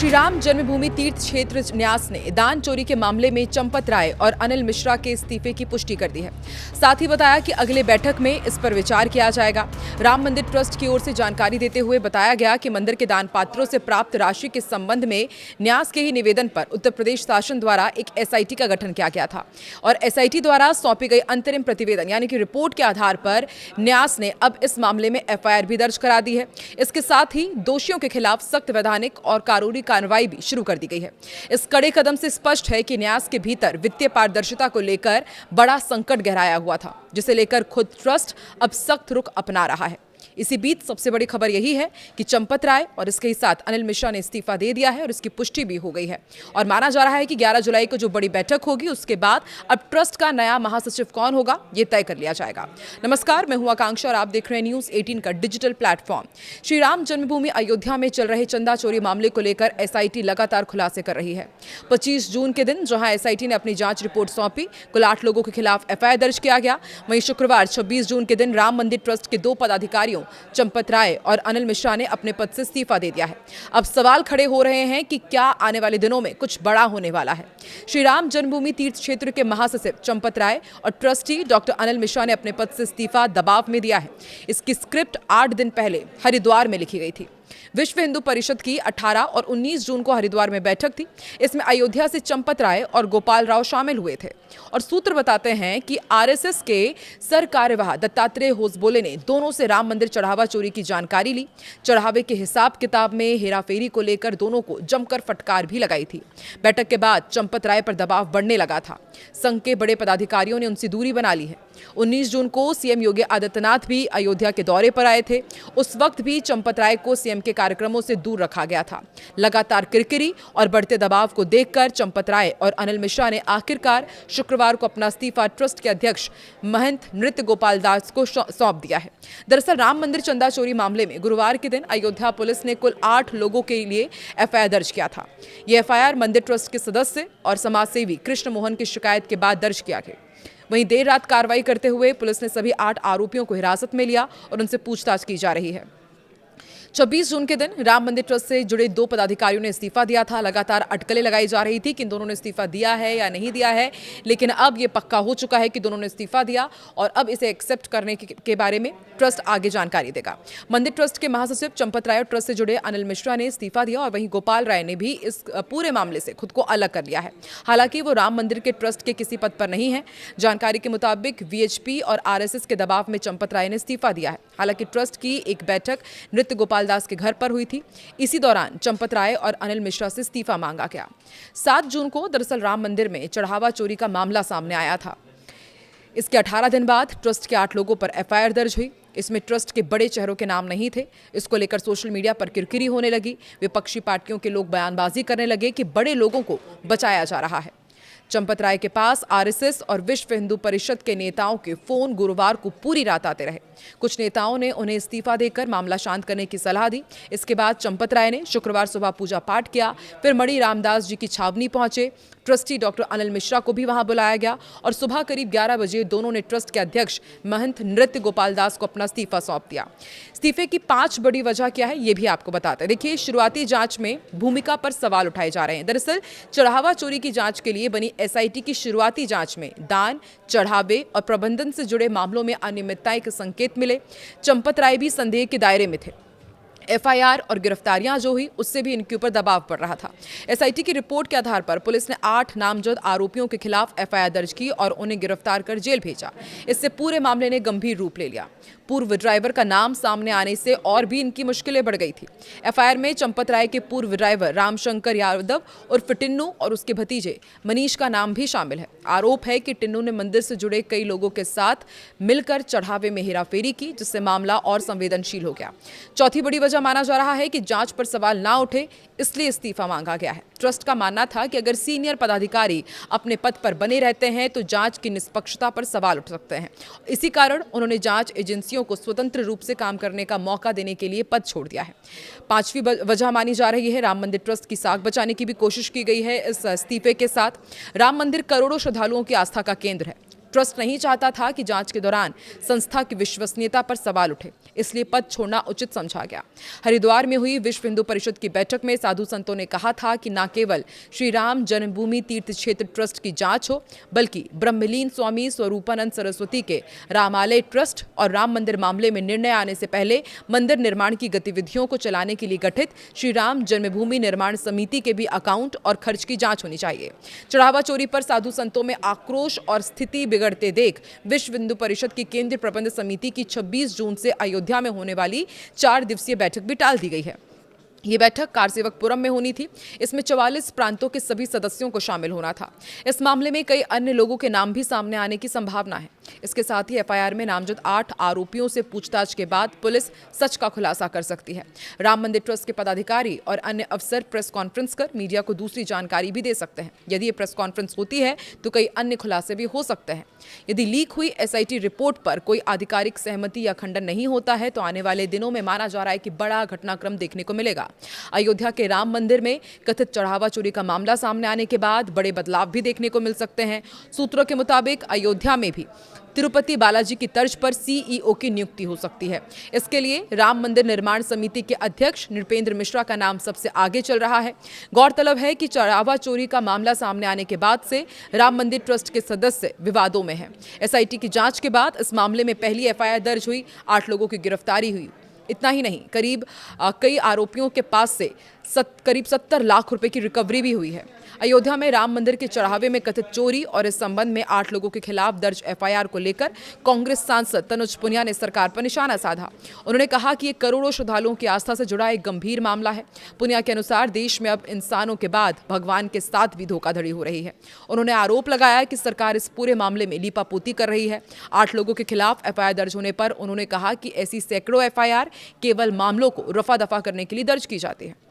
श्री राम जन्मभूमि तीर्थ क्षेत्र न्यास ने दान चोरी के मामले में चंपत राय और अनिल मिश्रा के इस्तीफे की पुष्टि कर दी है। साथ ही बताया कि अगले बैठक में इस पर विचार किया जाएगा। राम मंदिर ट्रस्ट की ओर से जानकारी देते हुए बताया गया कि मंदिर के दान पात्रों से प्राप्त राशि के संबंध में न्यास के ही निवेदन पर उत्तर प्रदेश शासन द्वारा एक एसआईटी का गठन किया गया था और एसआईटी द्वारा सौंपी गई अंतरिम प्रतिवेदन यानी कि रिपोर्ट के आधार पर न्यास ने अब इस मामले में एफआईआर भी दर्ज करा दी है। इसके साथ ही दोषियों के खिलाफ सख्त वैधानिक और कानूनी कार्रवाई भी शुरू कर दी गई है। इस कड़े कदम से स्पष्ट है कि न्यास के भीतर वित्तीय पारदर्शिता को लेकर बड़ा संकट गहराया हुआ था, जिसे लेकर खुद ट्रस्ट अब सख्त रुख अपना रहा है। इसी बीच सबसे बड़ी खबर यही है कि चंपत राय और इसके ही साथ अनिल मिश्रा ने इस्तीफा दे दिया है और इसकी पुष्टि भी हो गई है और माना जा रहा है कि 11 जुलाई को जो बड़ी बैठक होगी उसके बाद अब ट्रस्ट का नया महासचिव कौन होगा ये तय कर लिया जाएगा। नमस्कार, मैं हूं आकांक्षा और आप देख रहे हैं न्यूज़ 18 का डिजिटल प्लेटफॉर्म। श्री राम जन्मभूमि अयोध्या में चल रहे चंदा चोरी मामले को लेकर एसआईटी लगातार खुलासे कर रही है। 25 जून के दिन जहां एसआईटी ने अपनी जांच रिपोर्ट सौंपी, कुल 8 लोगों के खिलाफ एफआईआर दर्ज किया गया। वहीं शुक्रवार 26 जून के दिन राम मंदिर ट्रस्ट के 2 पदाधिकारियों चंपत राय और अनिल मिश्रा ने अपने पद से इस्तीफा दे दिया है। अब सवाल खड़े हो रहे हैं कि क्या आने वाले दिनों में कुछ बड़ा होने वाला है। श्री राम जन्मभूमि तीर्थ क्षेत्र के महासचिव चंपत राय और ट्रस्टी डॉक्टर अनिल मिश्रा ने अपने पद से इस्तीफा दबाव में दिया है। इसकी स्क्रिप्ट 8 दिन पहले हरिद्वार में लिखी गई थी। विश्व हिंदू परिषद की 18 और 19 जून को हरिद्वार में बैठक थी। इसमें अयोध्या से चंपत राय और गोपाल राव शामिल हुए थे और सूत्र बताते हैं कि आरएसएस के सर कार्यवाह दत्तात्रेय होसबोले ने दोनों से राम मंदिर चढ़ावा चोरी की जानकारी ली। चढ़ावे के हिसाब किताब में हेराफेरी को लेकर दोनों को जमकर फटकार भी लगाई थी। बैठक के बाद चंपत राय पर दबाव बढ़ने लगा था। संघ के बड़े पदाधिकारियों ने उनसे दूरी बना ली है। 19 जून को सीएम योगी आदित्यनाथ भी अयोध्या के दौरे पर आए थे। उस वक्त भी चंपत राय को सीएम के कार्यक्रमों से दूर रखा गया था। लगातार किरकिरी और बढ़ते दबाव को देखकर चंपत राय और अनिल मिश्रा ने आखिरकार शुक्रवार को अपना इस्तीफा ट्रस्ट के अध्यक्ष महंत नृत्य गोपाल दास को सौंप दिया है। दरअसल राम मंदिर चंदा चोरी मामले में गुरुवार के दिन अयोध्या पुलिस ने कुल 8 लोगों के लिए एफआईआर दर्ज किया था। यह एफआईआर मंदिर ट्रस्ट के सदस्य और समाजसेवी कृष्ण मोहन की शिकायत के बाद दर्ज किया गया। वहीं देर रात कार्रवाई करते हुए पुलिस ने सभी 8 आरोपियों को हिरासत में लिया और उनसे पूछताछ की जा रही है। 26 जून के दिन राम मंदिर ट्रस्ट से जुड़े 2 पदाधिकारियों ने इस्तीफा दिया था। लगातार अटकलें लगाई जा रही थी कि इन दोनों ने इस्तीफा दिया है या नहीं दिया है, लेकिन अब ये पक्का हो चुका है कि दोनों ने इस्तीफा दिया और अब इसे एक्सेप्ट करने के बारे में ट्रस्ट आगे जानकारी देगा। मंदिर ट्रस्ट के महासचिव चंपत राय और ट्रस्ट से जुड़े अनिल मिश्रा ने इस्तीफा दिया और वहीं गोपाल राय ने भी इस पूरे मामले से खुद को अलग कर लिया है। हालांकि वो राम मंदिर के ट्रस्ट के किसी पद पर नहीं है। जानकारी के मुताबिक वीएचपी और आरएसएस के दबाव में चंपत राय ने इस्तीफा दिया है। हालांकि ट्रस्ट की एक बैठक नृत्य गोपाल दास के घर पर हुई थी। इसी दौरान चंपत राय और अनिल मिश्रा से इस्तीफा मांगा गया। 7 जून को दरअसल राम मंदिर में चढ़ावा चोरी का मामला सामने आया था। इसके 18 दिन बाद ट्रस्ट के 8 लोगों पर एफआईआर दर्ज हुई। इसमें ट्रस्ट के बड़े चेहरों के नाम नहीं थे। इसको लेकर सोशल मीडिया पर किरकिरी होने लगी। विपक्षी पार्टियों के लोग बयानबाजी करने लगे कि बड़े लोगों को बचाया जा रहा है। चंपत राय के पास आरएसएस और विश्व हिंदू परिषद के नेताओं के फोन गुरुवार को पूरी रात आते रहे। कुछ नेताओं ने उन्हें इस्तीफा देकर मामला शांत करने की सलाह दी। इसके बाद चंपत राय ने शुक्रवार सुबह पूजा पाठ किया। फिर मणि रामदास जी की छावनी पहुंचे। ट्रस्टी डॉक्टर अनिल मिश्रा को भी वहां बुलाया गया और सुबह करीब 11 बजे दोनों ने ट्रस्ट के अध्यक्ष महंत नृत्य गोपाल दास को अपना इस्तीफा सौंप दिया। इस्तीफे की 5 बड़ी वजह क्या है ये भी आपको बताते हैं। देखिए, शुरुआती जांच में भूमिका पर सवाल उठाए जा रहे हैं। दरअसल चढ़ावा चोरी की जांच के लिए बनी एसआईटी की शुरुआती जांच में दान, चढ़ावे और प्रबंधन से जुड़े मामलों में अनियमितताएं के संकेत मिले। चंपत राय भी संदेह के दायरे में थे। एफआईआर और गिरफ्तारियां जो हुई उससे भी इनके ऊपर दबाव पड़ रहा था। एसआईटी की रिपोर्ट के आधार पर पुलिस ने 8 नामजद आरोपियों के खिलाफ एफआईआर दर्ज की और उन्हें गिरफ्तार कर जेल भेजा। इससे पूरे मामले ने गंभीर रूप ले लिया। पूर्व ड्राइवर का नाम सामने आने से और भी इनकी मुश्किलें बढ़ गई थी। एफआईआर में चंपत राय के पूर्व ड्राइवर रामशंकर यादव उर्फ टिन्नू और उसके भतीजे मनीष का नाम भी शामिल है। आरोप है कि टिन्नू ने मंदिर से जुड़े कई लोगों के साथ मिलकर चढ़ावे में हेराफेरी की, जिससे मामला और संवेदनशील हो गया। चौथी बड़ी वजह माना जा रहा है कि जांच पर सवाल ना उठे, इसलिए इस्तीफा मांगा गया है। ट्रस्ट का मानना था कि अगर सीनियर पदाधिकारी अपने पद पर बने रहते हैं तो जांच की निष्पक्षता पर सवाल उठ सकते हैं। इसी कारण उन्होंने जांच एजेंसियों को स्वतंत्र रूप से काम करने का मौका देने के लिए पद छोड़ दिया है। 5वीं वजह मानी जा रही है राम मंदिर ट्रस्ट की साख बचाने की भी कोशिश की गई है। इस इस्तीफे के साथ राम मंदिर करोड़ों श्रद्धालुओं की आस्था का केंद्र है। ट्रस्ट नहीं चाहता था कि जांच के दौरान संस्था की विश्वसनीयता पर सवाल उठे, इसलिए पद छोड़ना उचित समझा गया। हरिद्वार में हुई विश्व हिंदू परिषद की बैठक में साधु संतों ने कहा था कि न केवल श्री राम जन्मभूमि तीर्थ क्षेत्र ट्रस्ट की जांच हो, बल्कि ब्रह्मलीन स्वामी स्वरूपानंद सरस्वती के रामालय ट्रस्ट और राम मंदिर मामले में निर्णय आने से पहले मंदिर निर्माण की गतिविधियों को चलाने के लिए गठित श्री राम जन्मभूमि निर्माण समिति के भी अकाउंट और खर्च की जांच होनी चाहिए। चढ़ावा चोरी पर साधु संतों में आक्रोश और स्थिति बिगड़ते देख विश्व हिंदू परिषद की केंद्रीय प्रबंध समिति की 26 जून से अयोध्या में होने वाली 4 दिवसीय बैठक भी टाल दी गई है। ये बैठक कारसेवकपुरम में होनी थी। इसमें 44 प्रांतों के सभी सदस्यों को शामिल होना था। इस मामले में कई अन्य लोगों के नाम भी सामने आने की संभावना है। इसके साथ ही एफआईआर में नामजद 8 आरोपियों से पूछताछ के बाद पुलिस सच का खुलासा कर सकती है। राम मंदिर ट्रस्ट के पदाधिकारी और अन्य अफसर प्रेस कॉन्फ्रेंस कर मीडिया को दूसरी जानकारी भी दे सकते हैं। यदि ये प्रेस कॉन्फ्रेंस होती है तो कई अन्य खुलासे भी हो सकते हैं। यदि लीक हुई एसआईटी रिपोर्ट पर कोई आधिकारिक सहमति या खंडन नहीं होता है तो आने वाले दिनों में माना जा रहा है कि बड़ा घटनाक्रम देखने को मिलेगा। अयोध्या के राम मंदिर में कथित चढ़ावा चोरी का मामला सामने आने के बाद बड़े बदलाव भी देखने को मिल सकते हैं। सूत्रों के मुताबिक अयोध्या में भी तिरुपति बालाजी की तर्ज पर सीईओ की नियुक्ति हो सकती है। इसके लिए राम मंदिर निर्माण समिति के अध्यक्ष नृपेंद्र मिश्रा का नाम सबसे आगे चल रहा है। गौरतलब है कि चढ़ावा चोरी का मामला सामने आने के बाद से राम मंदिर ट्रस्ट के सदस्य विवादों में हैं। एसआईटी की जांच के बाद इस मामले में पहली एफआईआर दर्ज हुई, 8 लोगों की गिरफ्तारी हुई। इतना ही नहीं, कई आरोपियों के पास से करीब 70 लाख रुपए की रिकवरी भी हुई है। अयोध्या में राम मंदिर के चढ़ावे में कथित चोरी और इस संबंध में 8 लोगों के खिलाफ दर्ज एफआईआर को लेकर कांग्रेस सांसद तनुज पुनिया ने सरकार पर निशाना साधा। उन्होंने कहा कि ये करोड़ों श्रद्धालुओं की आस्था से जुड़ा एक गंभीर मामला है। पुनिया के अनुसार देश में अब इंसानों के बाद भगवान के साथ भी धोखाधड़ी हो रही है। उन्होंने आरोप लगाया कि सरकार इस पूरे मामले में लीपापोती कर रही है। 8 लोगों के खिलाफ एफआईआर दर्ज होने पर उन्होंने कहा कि ऐसी सैकड़ों एफआईआर केवल मामलों को रफा दफा करने के लिए दर्ज की जाती है।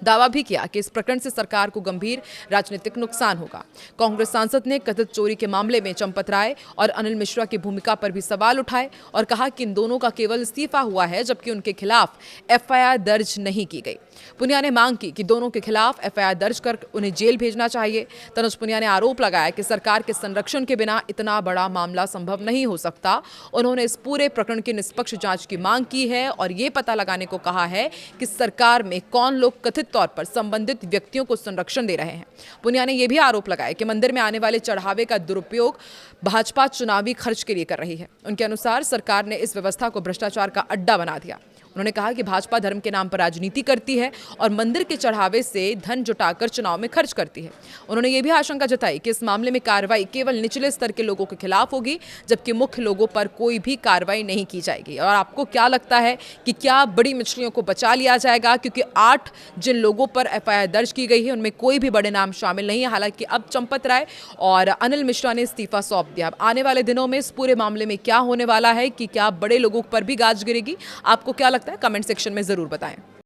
दावा भी किया कि इस प्रकरण से सरकार को गंभीर राजनीतिक नुकसान होगा। कांग्रेस सांसद ने कथित चोरी के मामले में चंपत राय और अनिल मिश्रा की भूमिका पर भी सवाल उठाए और कहा कि इन दोनों का केवल इस्तीफा हुआ है, जबकि उनके खिलाफ एफआईआर दर्ज नहीं की गई। पुनिया ने मांग की कि दोनों के खिलाफ एफआईआर दर्ज कर उन्हें जेल भेजना चाहिए। तनुज पुनिया ने आरोप लगाया कि सरकार के संरक्षण के बिना इतना बड़ा मामला संभव नहीं हो सकता। उन्होंने इस पूरे प्रकरण की निष्पक्ष जांच की मांग की है और ये पता लगाने को कहा है कि सरकार में कौन लोग कथित तौर पर संबंधित व्यक्तियों को संरक्षण दे रहे हैं। पुनिया ने यह भी आरोप लगाया कि मंदिर में आने वाले चढ़ावे का दुरुपयोग भाजपा चुनावी खर्च के लिए कर रही है। उनके अनुसार सरकार ने इस व्यवस्था को भ्रष्टाचार का अड्डा बना दिया। उन्होंने कहा कि भाजपा धर्म के नाम पर राजनीति करती है और मंदिर के चढ़ावे से धन जुटाकर चुनाव में खर्च करती है। उन्होंने ये भी आशंका जताई कि इस मामले में कार्रवाई केवल निचले स्तर के लोगों के खिलाफ होगी, जबकि मुख्य लोगों पर कोई भी कार्रवाई नहीं की जाएगी। और आपको क्या लगता है कि क्या बड़ी मछलियों को बचा लिया जाएगा? क्योंकि 8 जिन लोगों पर एफआईआर दर्ज की गई है उनमें कोई भी बड़े नाम शामिल नहीं है। हालांकि अब चंपत राय और अनिल मिश्रा ने इस्तीफा सौंप दिया। आने वाले दिनों में इस पूरे मामले में क्या होने वाला है, कि क्या बड़े लोगों पर भी गाज गिरेगी? आपको क्या लगता है? कमेंट सेक्शन में जरूर बताएं।